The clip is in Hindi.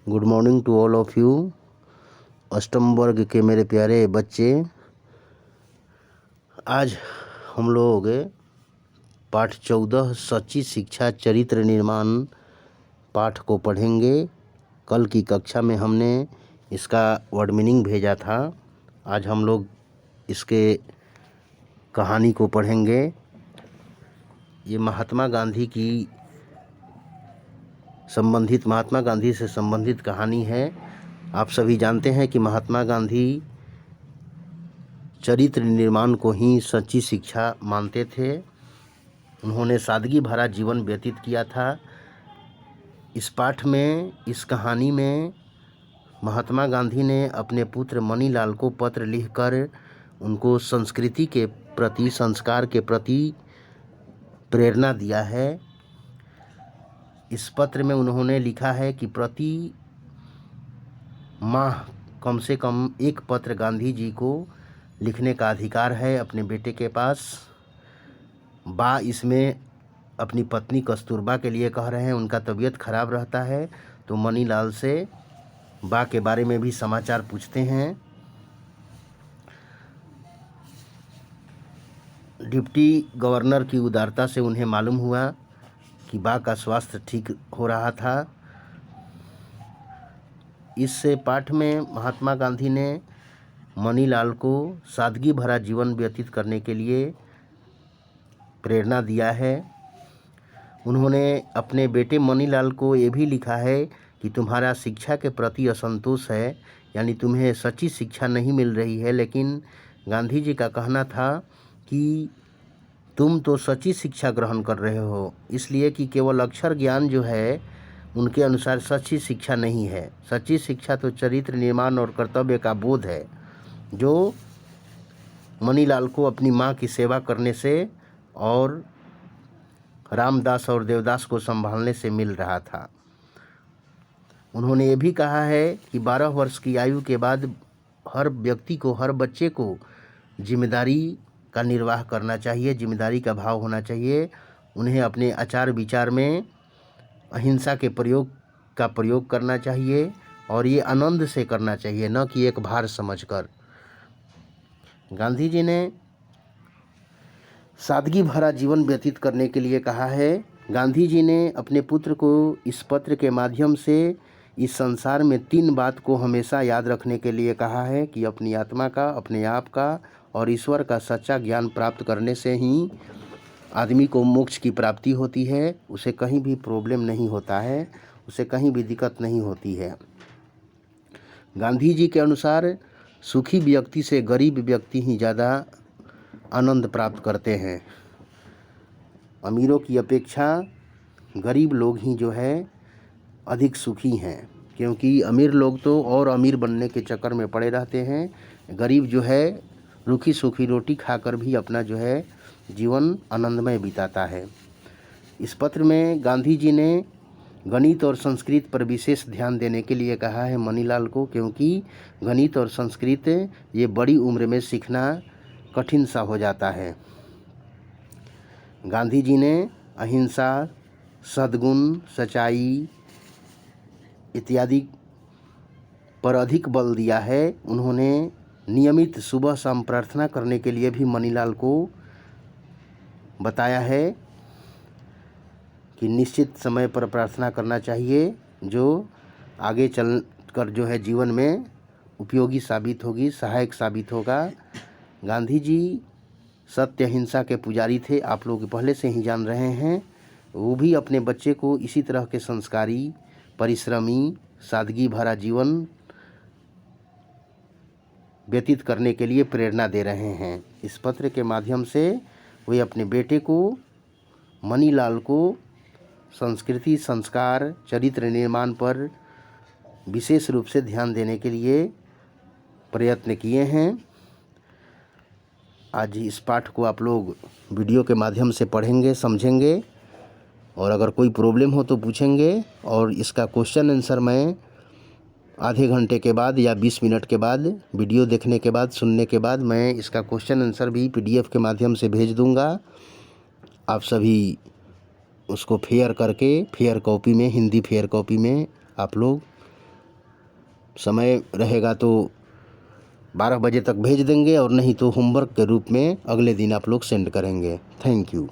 Good morning to all of you. अष्टम वर्ग के मेरे प्यारे बच्चे, आज हम लोग पाठ 14 सच्ची शिक्षा चरित्र निर्माण पाठ को पढ़ेंगे। कल की कक्षा में हमने इसका वर्ड मीनिंग भेजा था। आज हम लोग इसके कहानी को पढ़ेंगे। ये महात्मा गांधी से संबंधित कहानी है। आप सभी जानते हैं कि महात्मा गांधी चरित्र निर्माण को ही सच्ची शिक्षा मानते थे। उन्होंने सादगी भरा जीवन व्यतीत किया था। इस पाठ में, इस कहानी में महात्मा गांधी ने अपने पुत्र मनीलाल को पत्र लिखकर उनको संस्कृति के प्रति, संस्कार के प्रति प्रेरणा दिया है। इस पत्र में उन्होंने लिखा है कि प्रति माह कम से कम एक पत्र गांधी जी को लिखने का अधिकार है अपने बेटे के पास। इसमें अपनी पत्नी कस्तूरबा के लिए कह रहे हैं। उनका तबीयत खराब रहता है तो मनीलाल से के बारे में भी समाचार पूछते हैं। डिप्टी गवर्नर की उदारता से उन्हें मालूम हुआ कि का स्वास्थ्य ठीक हो रहा था। इस पाठ में महात्मा गांधी ने मनीलाल को सादगी भरा जीवन व्यतीत करने के लिए प्रेरणा दिया है। उन्होंने अपने बेटे मनीलाल को ये भी लिखा है कि तुम्हारा शिक्षा के प्रति असंतोष है, यानी तुम्हें सच्ची शिक्षा नहीं मिल रही है। लेकिन गांधी जी का कहना था कि तुम तो सच्ची शिक्षा ग्रहण कर रहे हो, इसलिए कि केवल अक्षर ज्ञान जो है उनके अनुसार सच्ची शिक्षा नहीं है। सच्ची शिक्षा तो चरित्र निर्माण और कर्तव्य का बोध है, जो मनीलाल को अपनी माँ की सेवा करने से और रामदास और देवदास को संभालने से मिल रहा था। उन्होंने ये भी कहा है कि 12 वर्ष की आयु के बाद हर व्यक्ति को, हर बच्चे को जिम्मेदारी का निर्वाह करना चाहिए, जिम्मेदारी का भाव होना चाहिए। उन्हें अपने आचार विचार में अहिंसा के प्रयोग करना चाहिए और ये आनंद से करना चाहिए, न कि एक भार समझकर। गांधी जी ने सादगी भरा जीवन व्यतीत करने के लिए कहा है। गांधी जी ने अपने पुत्र को इस पत्र के माध्यम से इस संसार में 3 बात को हमेशा याद रखने के लिए कहा है कि अपनी आत्मा का, अपने आप का और ईश्वर का सच्चा ज्ञान प्राप्त करने से ही आदमी को मोक्ष की प्राप्ति होती है। उसे कहीं भी प्रॉब्लम नहीं होता है, उसे कहीं भी दिक्कत नहीं होती है। गांधी जी के अनुसार सुखी व्यक्ति से गरीब व्यक्ति ही ज़्यादा आनंद प्राप्त करते हैं। अमीरों की अपेक्षा गरीब लोग ही जो है अधिक सुखी हैं, क्योंकि अमीर लोग तो और अमीर बनने के चक्कर में पड़े रहते हैं। गरीब जो है रूखी सूखी रोटी खाकर भी अपना जो है जीवन आनंदमय बिताता है। इस पत्र में गांधी जी ने गणित और संस्कृत पर विशेष ध्यान देने के लिए कहा है मनीलाल को, क्योंकि गणित और संस्कृत ये बड़ी उम्र में सीखना कठिन सा हो जाता है। गांधी जी ने अहिंसा, सद्गुण, सच्चाई इत्यादि पर अधिक बल दिया है। उन्होंने नियमित सुबह शाम प्रार्थना करने के लिए भी मनीलाल को बताया है कि निश्चित समय पर प्रार्थना करना चाहिए, जो आगे चल कर जो है जीवन में उपयोगी साबित होगी, सहायक साबित होगा। गांधी जी सत्य अहिंसा के पुजारी थे, आप लोग पहले से ही जान रहे हैं। वो भी अपने बच्चे को इसी तरह के संस्कारी, परिश्रमी, सादगी भरा जीवन व्यतीत करने के लिए प्रेरणा दे रहे हैं। इस पत्र के माध्यम से वे अपने बेटे को, मनीलाल को संस्कृति, संस्कार, चरित्र निर्माण पर विशेष रूप से ध्यान देने के लिए प्रयत्न किए हैं। आज इस पाठ को आप लोग वीडियो के माध्यम से पढ़ेंगे, समझेंगे और अगर कोई प्रॉब्लम हो तो पूछेंगे। और इसका क्वेश्चन आंसर मैं आधे घंटे के बाद या 20 मिनट के बाद, वीडियो देखने के बाद, सुनने के बाद मैं इसका क्वेश्चन आंसर भी PDF के माध्यम से भेज दूंगा। आप सभी उसको फेयर करके, फेयर कॉपी में, हिंदी फेयर कॉपी में आप लोग समय रहेगा तो 12 बजे तक भेज देंगे, और नहीं तो होमवर्क के रूप में अगले दिन आप लोग सेंड करेंगे। Thank you.